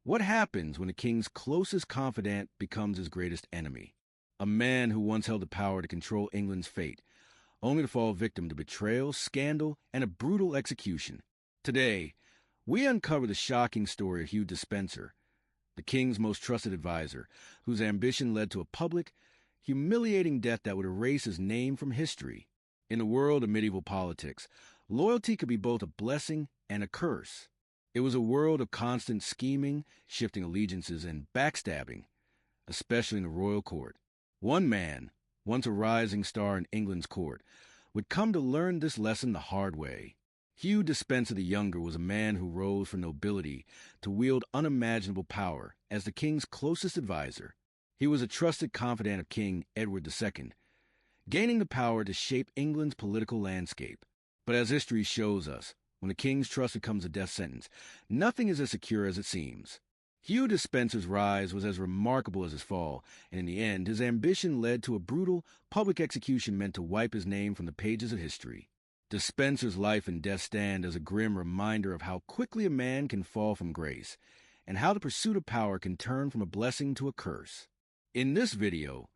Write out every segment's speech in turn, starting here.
What happens when a king's closest confidant becomes his greatest enemy? A man who once held the power to control England's fate, only to fall victim to betrayal, scandal, and a brutal execution. Today, we uncover the shocking story of Hugh Despenser, the king's most trusted advisor, whose ambition led to a public, humiliating death that would erase his name from history. In the world of medieval politics, loyalty could be both a blessing and a curse. It was a world of constant scheming, shifting allegiances, and backstabbing, especially in the royal court. One man, once a rising star in England's court, would come to learn this lesson the hard way. Hugh Despenser the Younger was a man who rose from nobility to wield unimaginable power as the king's closest advisor. He was a trusted confidant of King Edward II, gaining the power to shape England's political landscape. But as history shows us, when a king's trust becomes a death sentence, nothing is as secure as it seems. Hugh Despenser's rise was as remarkable as his fall, and in the end, his ambition led to a brutal, public execution meant to wipe his name from the pages of history. Despenser's life and death stand as a grim reminder of how quickly a man can fall from grace, and how the pursuit of power can turn from a blessing to a curse. In this video,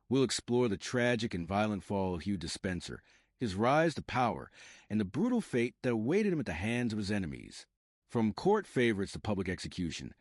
we'll explore the tragic and violent fall of Hugh Despenser, his rise to power, and the brutal fate that awaited him at the hands of his enemies. From court favorites to public execution,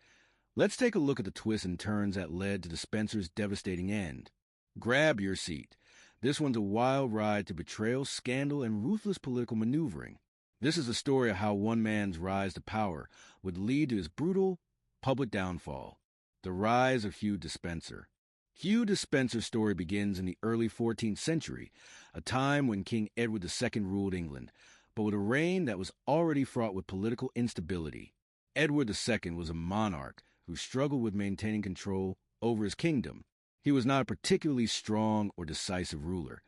let's take a look at the twists and turns that led to Despenser's devastating end. Grab your seat. This one's a wild ride to betrayal, scandal, and ruthless political maneuvering. This is the story of how one man's rise to power would lead to his brutal, public downfall. The rise of Hugh Despenser. Hugh Despenser's story begins in the early 14th century, a time when King Edward II ruled England, but with a reign that was already fraught with political instability. Edward II was a monarch who struggled with maintaining control over his kingdom. He was not a particularly strong or decisive ruler,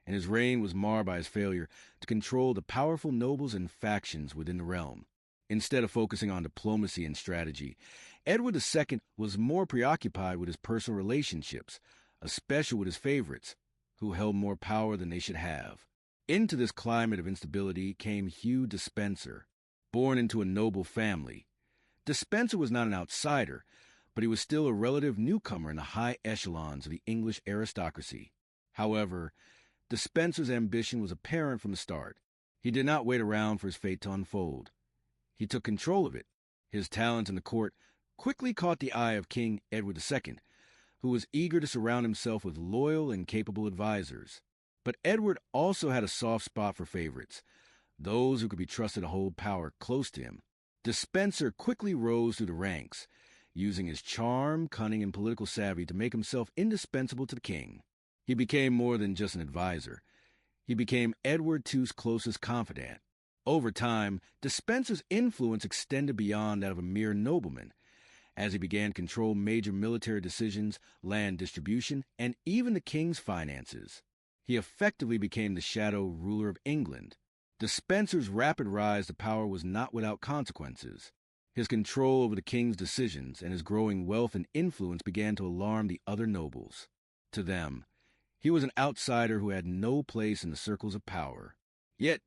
and his reign was marred by his failure to control the powerful nobles and factions within the realm. Instead of focusing on diplomacy and strategy, Edward II was more preoccupied with his personal relationships, especially with his favorites, who held more power than they should have. Into this climate of instability came Hugh Despenser. Born into a noble family, Despenser was not an outsider, but he was still a relative newcomer in the high echelons of the English aristocracy. However, Despenser's ambition was apparent from the start. He did not wait around for his fate to unfold. He took control of it. His talents in the court quickly caught the eye of King Edward II, who was eager to surround himself with loyal and capable advisors. But Edward also had a soft spot for favorites, those who could be trusted to hold power close to him. Despenser quickly rose through the ranks, using his charm, cunning, and political savvy to make himself indispensable to the king. He became more than just an advisor. He became Edward II's closest confidant. Over time, Despenser's influence extended beyond that of a mere nobleman, as he began to control major military decisions, land distribution, and even the king's finances. He effectively became the shadow ruler of England. Despenser's rapid rise to power was not without consequences. His control over the king's decisions and his growing wealth and influence began to alarm the other nobles. To them, he was an outsider who had no place in the circles of power. Yet,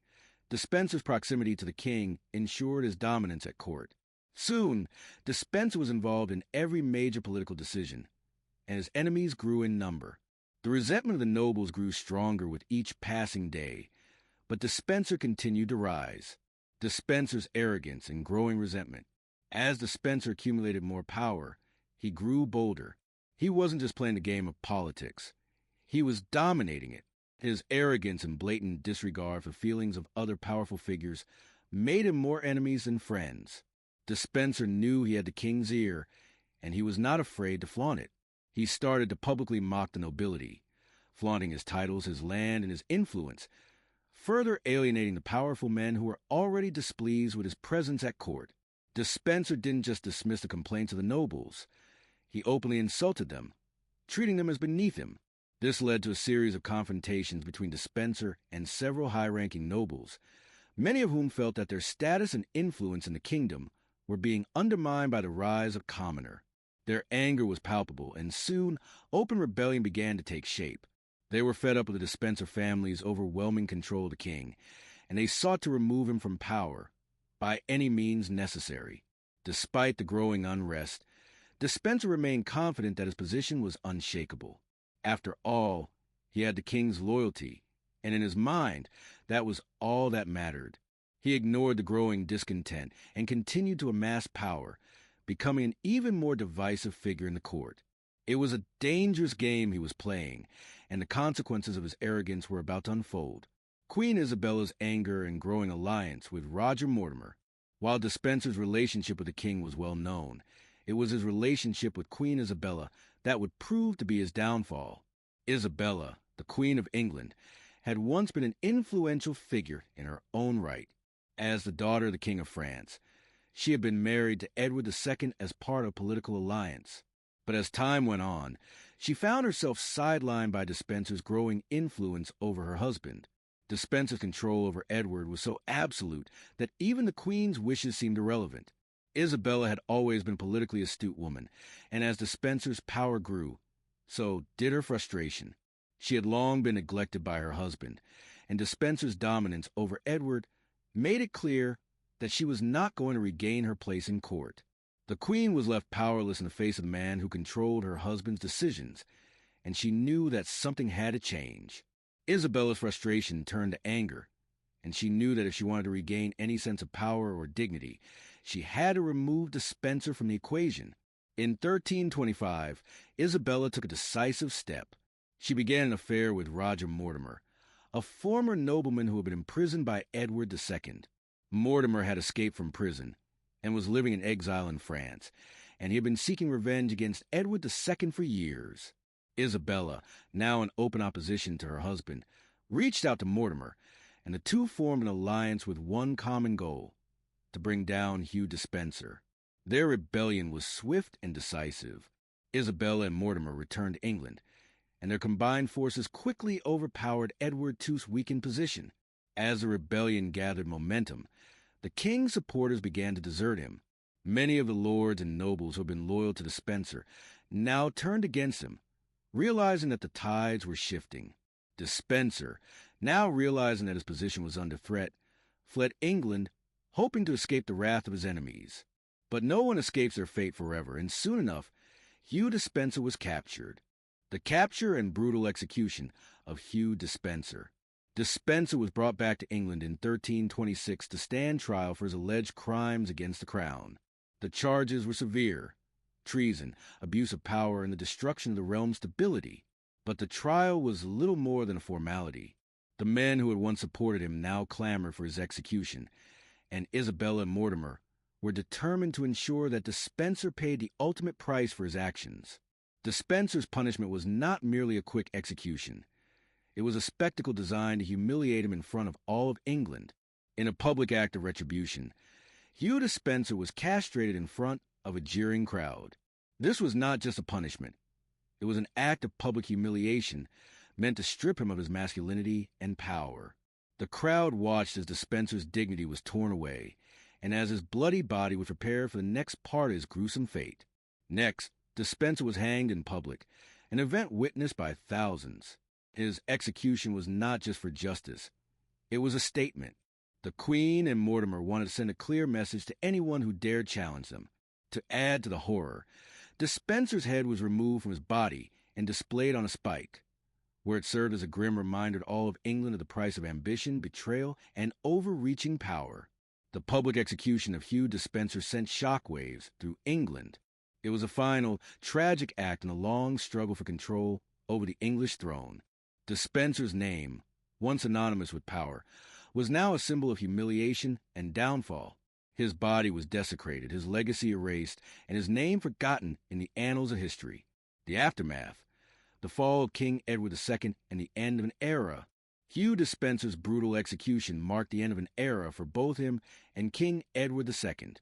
Despenser's proximity to the king ensured his dominance at court. Soon, Despenser was involved in every major political decision, and his enemies grew in number. The resentment of the nobles grew stronger with each passing day, but Despenser continued to rise. Despenser's arrogance and growing resentment. As Despenser accumulated more power, he grew bolder. He wasn't just playing the game of politics. He was dominating it. His arrogance and blatant disregard for feelings of other powerful figures made him more enemies than friends. Despenser knew he had the king's ear, and he was not afraid to flaunt it. He started to publicly mock the nobility, flaunting his titles, his land, and his influence, further alienating the powerful men who were already displeased with his presence at court. Despenser didn't just dismiss the complaints of the nobles. He openly insulted them, treating them as beneath him. This led to a series of confrontations between Despenser and several high-ranking nobles, many of whom felt that their status and influence in the kingdom were being undermined by the rise of commoner. Their anger was palpable, and soon open rebellion began to take shape. They were fed up with the Despenser family's overwhelming control of the king, and they sought to remove him from power by any means necessary. Despite the growing unrest, Despenser remained confident that his position was unshakable. After all, he had the king's loyalty, and in his mind, that was all that mattered. He ignored the growing discontent and continued to amass power, becoming an even more divisive figure in the court. It was a dangerous game he was playing, and the consequences of his arrogance were about to unfold. Queen Isabella's anger and growing alliance with Roger Mortimer. While Despenser's relationship with the king was well known, it was his relationship with Queen Isabella that would prove to be his downfall. Isabella, the Queen of England, had once been an influential figure in her own right. As the daughter of the King of France, she had been married to Edward II as part of a political alliance. But as time went on, she found herself sidelined by Despenser's growing influence over her husband. Despenser's control over Edward was so absolute that even the Queen's wishes seemed irrelevant. Isabella had always been a politically astute woman, and as Despenser's power grew, so did her frustration. She had long been neglected by her husband, and Despenser's dominance over Edward made it clear that she was not going to regain her place in court. The Queen was left powerless in the face of the man who controlled her husband's decisions, and she knew that something had to change. Isabella's frustration turned to anger, and she knew that if she wanted to regain any sense of power or dignity, she had to remove Despenser from the equation. In 1325, Isabella took a decisive step. She began an affair with Roger Mortimer, a former nobleman who had been imprisoned by Edward II. Mortimer had escaped from prison and was living in exile in France, and he had been seeking revenge against Edward II for years. Isabella, now in open opposition to her husband, reached out to Mortimer, and the two formed an alliance with one common goal: to bring down Hugh Despenser. Their rebellion was swift and decisive. Isabella and Mortimer returned to England, and their combined forces quickly overpowered Edward II's weakened position. As the rebellion gathered momentum, the king's supporters began to desert him. Many of the lords and nobles who had been loyal to Despenser now turned against him, realizing that the tides were shifting. Despenser, now realizing that his position was under threat, fled England, hoping to escape the wrath of his enemies. But no one escapes their fate forever, and soon enough, Hugh Despenser was captured. The capture and brutal execution of Hugh Despenser. Despenser was brought back to England in 1326 to stand trial for his alleged crimes against the crown. The charges were severe: treason, abuse of power, and the destruction of the realm's stability. But the trial was little more than a formality. The men who had once supported him now clamored for his execution, and Isabella and Mortimer were determined to ensure that Despenser paid the ultimate price for his actions. Despenser's punishment was not merely a quick execution. It was a spectacle designed to humiliate him in front of all of England. In a public act of retribution, Hugh Despenser was castrated in front of a jeering crowd. This was not just a punishment. It was an act of public humiliation meant to strip him of his masculinity and power. The crowd watched as Despenser's dignity was torn away, and as his bloody body was prepared for the next part of his gruesome fate. Next, Despenser was hanged in public, an event witnessed by thousands. His execution was not just for justice. It was a statement. The Queen and Mortimer wanted to send a clear message to anyone who dared challenge them. To add to the horror, Despenser's head was removed from his body and displayed on a spike, where it served as a grim reminder to all of England of the price of ambition, betrayal, and overreaching power. The public execution of Hugh Despenser sent shockwaves through England. It was a final, tragic act in a long struggle for control over the English throne. Despenser's name, once synonymous with power, was now a symbol of humiliation and downfall. His body was desecrated, his legacy erased, and his name forgotten in the annals of history. The aftermath: the fall of King Edward II and the end of an era. Hugh Despenser's brutal execution marked the end of an era for both him and King Edward II.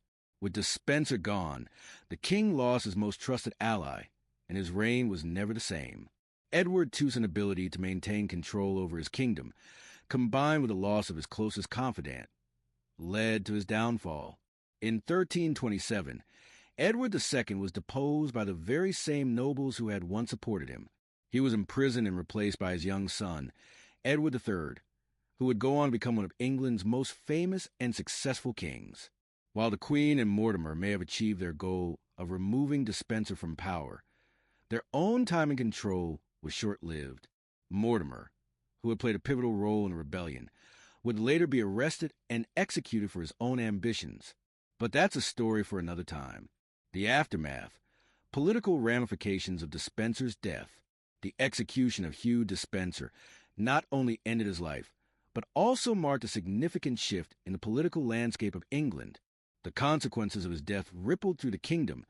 With Despenser gone, the king lost his most trusted ally, and his reign was never the same. Edward II's inability to maintain control over his kingdom, combined with the loss of his closest confidant, led to his downfall. In 1327, Edward II was deposed by the very same nobles who had once supported him. He was imprisoned and replaced by his young son, Edward III, who would go on to become one of England's most famous and successful kings. While the Queen and Mortimer may have achieved their goal of removing Despenser from power, their own time and control was short-lived. Mortimer, who had played a pivotal role in the rebellion, would later be arrested and executed for his own ambitions. But that's a story for another time. The aftermath, political ramifications of Despenser's death, the execution of Hugh Despenser, not only ended his life, but also marked a significant shift in the political landscape of England. The consequences of his death rippled through the kingdom,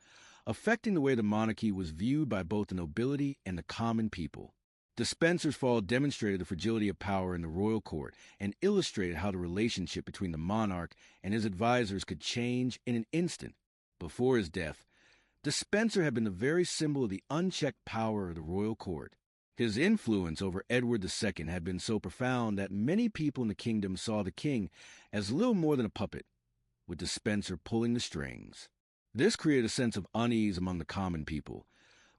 affecting the way the monarchy was viewed by both the nobility and the common people. Despenser's fall demonstrated the fragility of power in the royal court and illustrated how the relationship between the monarch and his advisors could change in an instant. Before his death, Despenser had been the very symbol of the unchecked power of the royal court. His influence over Edward II had been so profound that many people in the kingdom saw the king as little more than a puppet, with Despenser pulling the strings. This created a sense of unease among the common people,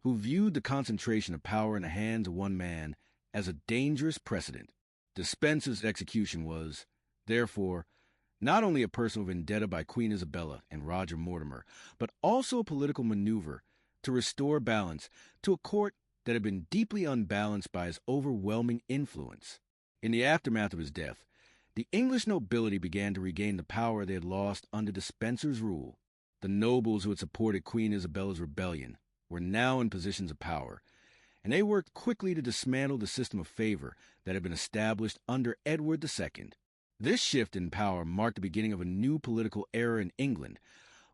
who viewed the concentration of power in the hands of one man as a dangerous precedent. Despenser's execution was, therefore, not only a personal vendetta by Queen Isabella and Roger Mortimer, but also a political maneuver to restore balance to a court that had been deeply unbalanced by his overwhelming influence. In the aftermath of his death, the English nobility began to regain the power they had lost under Despenser's rule. The nobles who had supported Queen Isabella's rebellion were now in positions of power, and they worked quickly to dismantle the system of favor that had been established under Edward II. This shift in power marked the beginning of a new political era in England,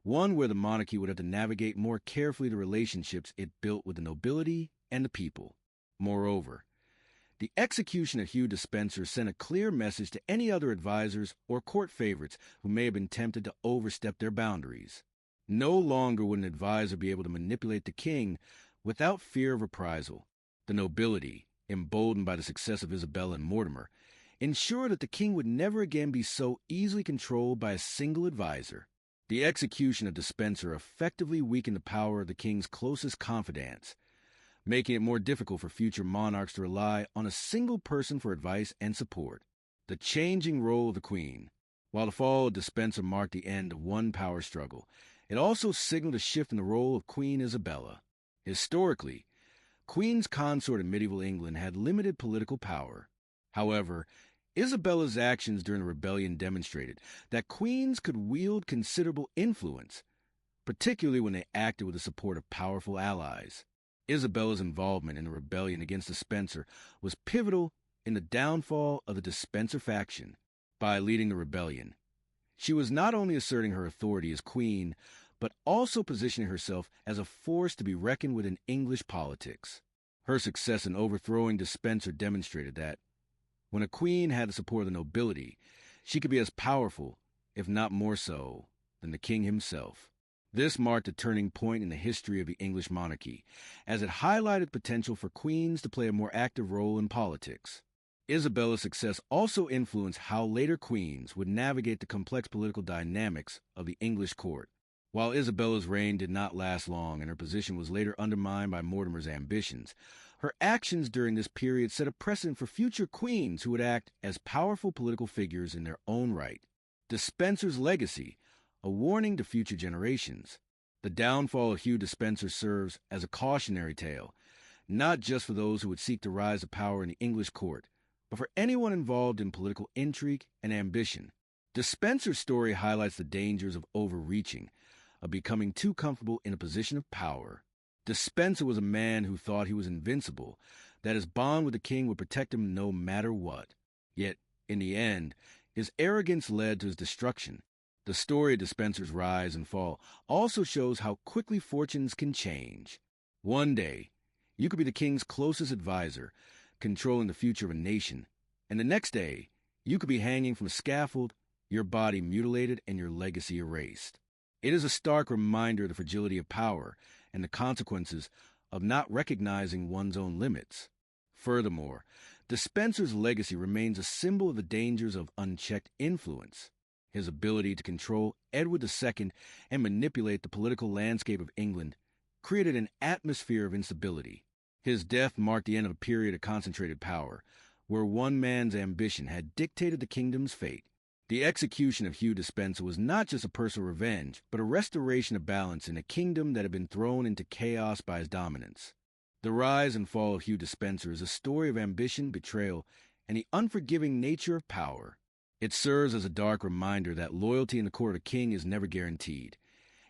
one where the monarchy would have to navigate more carefully the relationships it built with the nobility and the people. Moreover, the execution of Hugh Despenser sent a clear message to any other advisors or court favorites who may have been tempted to overstep their boundaries. No longer would an advisor be able to manipulate the king without fear of reprisal. The nobility, emboldened by the success of Isabella and Mortimer, ensured that the king would never again be so easily controlled by a single advisor. The execution of Despenser effectively weakened the power of the king's closest confidants, making it more difficult for future monarchs to rely on a single person for advice and support. The changing role of the queen. While the fall of Despenser marked the end of one power struggle, it also signaled a shift in the role of Queen Isabella. Historically, queens consort in medieval England had limited political power. However, Isabella's actions during the rebellion demonstrated that queens could wield considerable influence, particularly when they acted with the support of powerful allies. Isabella's involvement in the rebellion against Despenser was pivotal in the downfall of the Despenser faction. By leading the rebellion, she was not only asserting her authority as queen, but also positioning herself as a force to be reckoned with in English politics. Her success in overthrowing Despenser demonstrated that, when a queen had the support of the nobility, she could be as powerful, if not more so, than the king himself. This marked a turning point in the history of the English monarchy, as it highlighted potential for queens to play a more active role in politics. Isabella's success also influenced how later queens would navigate the complex political dynamics of the English court. While Isabella's reign did not last long and her position was later undermined by Mortimer's ambitions, her actions during this period set a precedent for future queens who would act as powerful political figures in their own right. Despenser's legacy, a warning to future generations. The downfall of Hugh Despenser serves as a cautionary tale, not just for those who would seek to rise to power in the English court, but for anyone involved in political intrigue and ambition. Despenser's story highlights the dangers of overreaching, of becoming too comfortable in a position of power. Despenser was a man who thought he was invincible, that his bond with the king would protect him no matter what. Yet, in the end, his arrogance led to his destruction. The story of Despenser's rise and fall also shows how quickly fortunes can change. One day, you could be the king's closest advisor, controlling the future of a nation, and the next day, you could be hanging from a scaffold, your body mutilated and your legacy erased. It is a stark reminder of the fragility of power and the consequences of not recognizing one's own limits. Furthermore, Despenser's legacy remains a symbol of the dangers of unchecked influence. His ability to control Edward II and manipulate the political landscape of England created an atmosphere of instability. His death marked the end of a period of concentrated power, where one man's ambition had dictated the kingdom's fate. The execution of Hugh Despenser was not just a personal revenge, but a restoration of balance in a kingdom that had been thrown into chaos by his dominance. The rise and fall of Hugh Despenser is a story of ambition, betrayal, and the unforgiving nature of power. It serves as a dark reminder that loyalty in the court of a king is never guaranteed,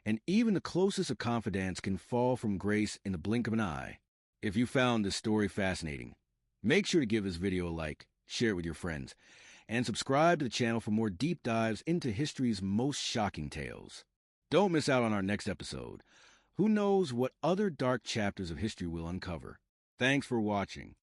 and even the closest of confidants can fall from grace in the blink of an eye. If you found this story fascinating, make sure to give this video a like, share it with your friends, and subscribe to the channel for more deep dives into history's most shocking tales. Don't miss out on our next episode. Who knows what other dark chapters of history we'll uncover? Thanks for watching.